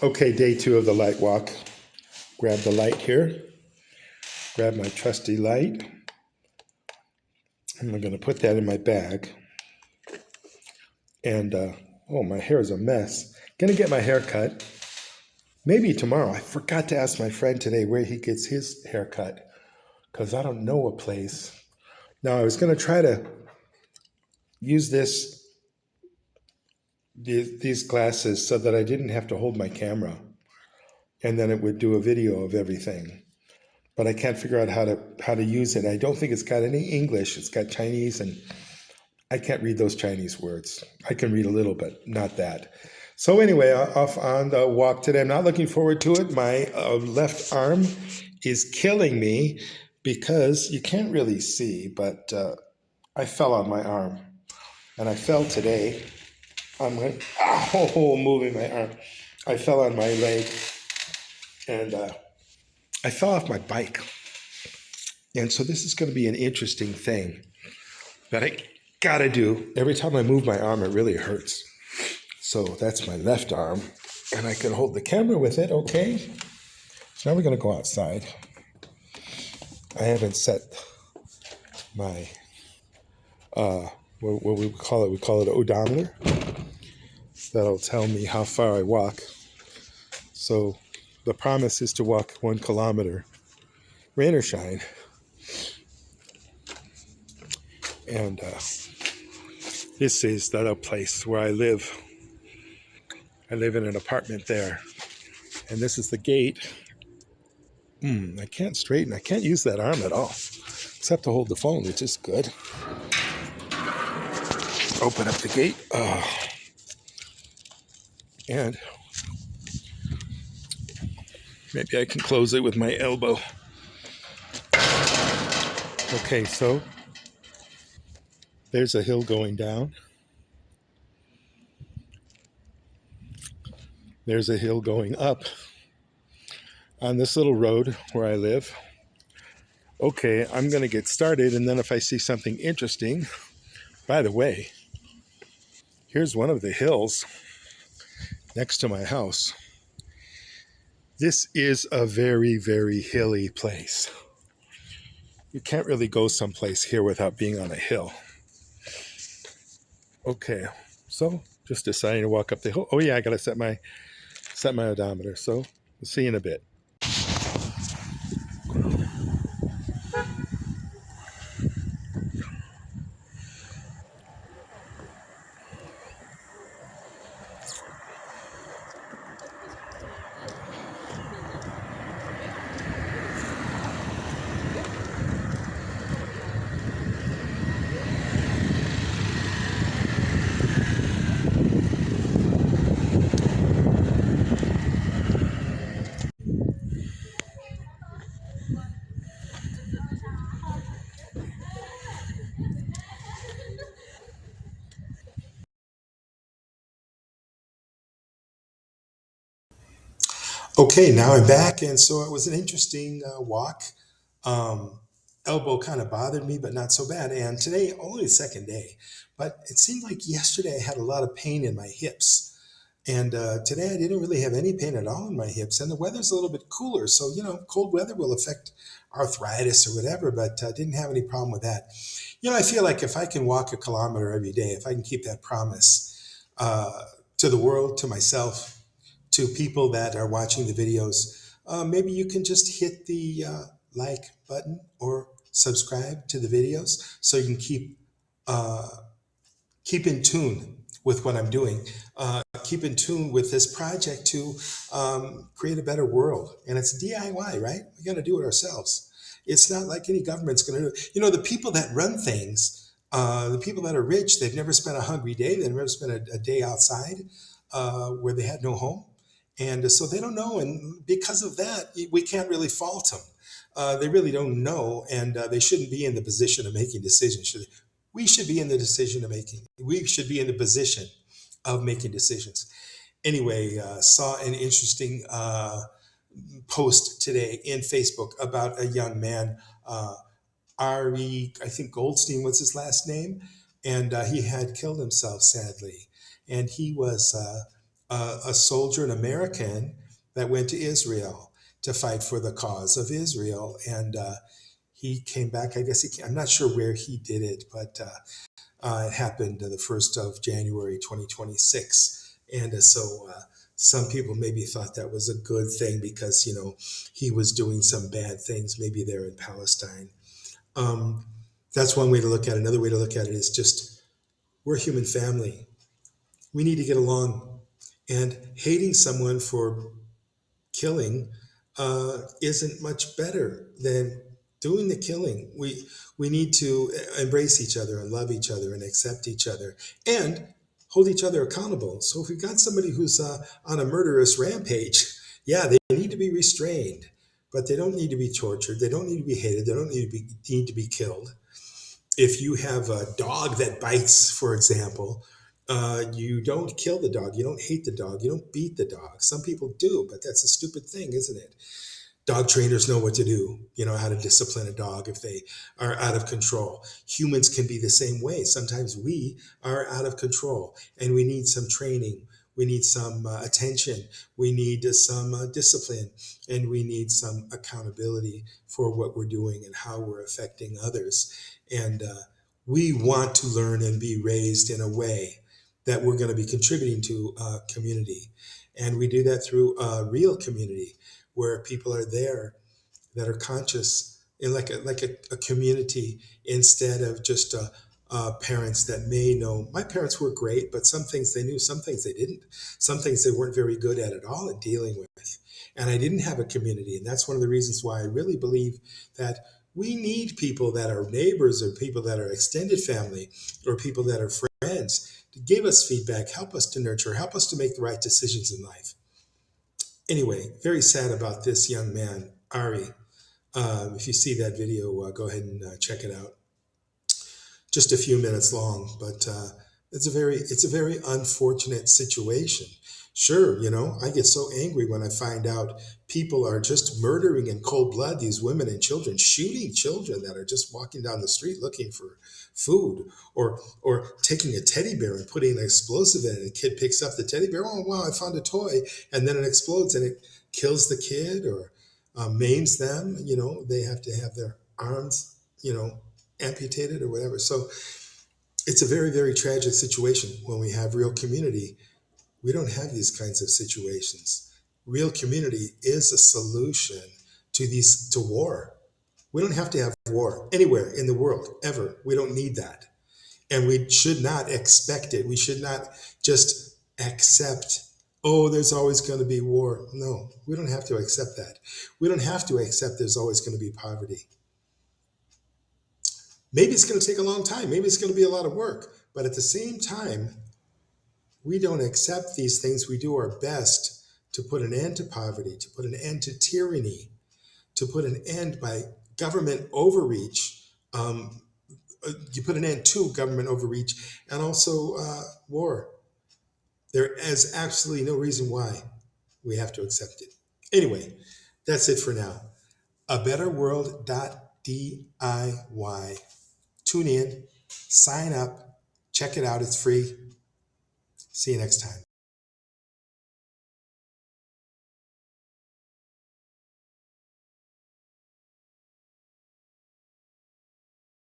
Okay, day 2 of the light walk. Grab the light here. Grab my trusty light. And I'm going to put that in my bag. And, oh, my hair is a mess. Going to get my hair cut. Maybe tomorrow. I forgot to ask my friend today where he gets his hair cut because I don't know a place. Now, I was going to try to use these glasses so that I didn't have to hold my camera, and then it would do a video of everything. But I can't figure out how to use it. I don't think it's got any English. It's got Chinese, and I can't read those Chinese words. I can read a little, but not that. So anyway, off on the walk today. I'm not looking forward to it. My left arm is killing me because you can't really see, but I fell on my arm. And I fell today. Moving my arm. I fell on my leg, and I fell off my bike. And so this is going to be an interesting thing that I gotta do. Every time I move my arm, it really hurts. So that's my left arm, and I can hold the camera with it, okay? So now we're gonna go outside. I haven't set my, what we call it an odometer. That'll tell me how far I walk. So the promise is to walk 1 kilometer, rain or shine. And this is the place where I live. I live in an apartment there. And this is the gate. I can't straighten. I can't use that arm at all, except to hold the phone, which is good. Open up the gate. And maybe I can close it with my elbow. Okay, so there's a hill going down. There's a hill going up on this little road where I live. Okay, I'm going to get started, and then if I see something interesting, by the way, here's one of the hills next to my house. This is a very, very hilly place. You can't really go someplace here without being on a hill. Okay, so just deciding to walk up the hill. Oh yeah, I gotta set my odometer. So we'll see you in a bit. Okay, now I'm back, and so it was an interesting walk. Um, Elbow kind of bothered me, but not so bad. And today, only the second day, but it seemed like yesterday I had a lot of pain in my hips. And today I didn't really have any pain at all in my hips. And the weather's a little bit cooler. So, cold weather will affect arthritis or whatever, but I didn't have any problem with that. I feel like if I can walk a kilometer every day, if I can keep that promise to the world, to myself, to people that are watching the videos, maybe you can just hit the like button or subscribe to the videos so you can uh, keep in tune with what I'm doing. Keep in tune with this project to create a better world. And it's DIY, right? We got to do it ourselves. It's not like any government's going to do it. The people that run things, the people that are rich, they've never spent a hungry day. They've never spent a day outside where they had no home. And so they don't know. And because of that, we can't really fault them. They really don't know, and they shouldn't be in the position of making decisions. We should be in the decision of making. We should be in the position of making decisions. Anyway, saw an interesting post today in Facebook about a young man, Ari, I think Goldstein was his last name, and he had killed himself sadly, and he was a soldier, an American, that went to Israel to fight for the cause of Israel. And he came back. I guess I'm not sure where he did it, but it happened the 1st of January 2026. And some people maybe thought that was a good thing because, he was doing some bad things, maybe there in Palestine. Um, that's one way to look at it. Another way to look at it is just we're a human family. We need to get along. And hating someone for killing isn't much better than doing the killing. We need to embrace each other and love each other and accept each other and hold each other accountable. So if we've got somebody who's on a murderous rampage, yeah, they need to be restrained, but they don't need to be tortured. They don't need to be hated. They don't need to be killed. If you have a dog that bites, for example, you don't kill the dog. You don't hate the dog. You don't beat the dog. Some people do, but that's a stupid thing, isn't it? Dog trainers know what to do, how to discipline a dog if they are out of control. Humans can be the same way. Sometimes we are out of control and we need some training. We need some attention. We need some discipline, and we need some accountability for what we're doing and how we're affecting others. And we want to learn and be raised in a way that we're going to be contributing to community. And we do that through a real community where people are there that are conscious in like a community instead of just parents that may know. My parents were great, but some things they knew, some things they didn't. Some things they weren't very good at all at dealing with. And I didn't have a community. And that's one of the reasons why I really believe that we need people that are neighbors or people that are extended family or people that are friends to give us feedback, help us to nurture, help us to make the right decisions in life. Anyway, very sad about this young man, Ari. If you see that video, go ahead and check it out. Just a few minutes long, but it's a very unfortunate situation. Sure, I get so angry when I find out people are just murdering in cold blood these women and children, shooting children that are just walking down the street looking for food, or taking a teddy bear and putting an explosive in it. And a kid picks up the teddy bear. Oh wow, I found a toy, and then it explodes and it kills the kid or maims them. They have to have their arms, amputated or whatever. So it's a very, very tragic situation. When we have real community, we don't have these kinds of situations. Real community is a solution to war. We don't have to have war anywhere in the world ever. We don't need that. And we should not expect it. We should not just accept, oh, there's always going to be war. No, we don't have to accept that. We don't have to accept there's always going to be poverty. Maybe it's going to take a long time. Maybe it's going to be a lot of work. But at the same time, we don't accept these things. We do our best to put an end to poverty, to put an end to tyranny, to put an end by government overreach. You put an end to government overreach and also war. There is absolutely no reason why we have to accept it. Anyway, that's it for now. abetterworld.diy. Tune in, sign up, check it out. It's free. See you next time.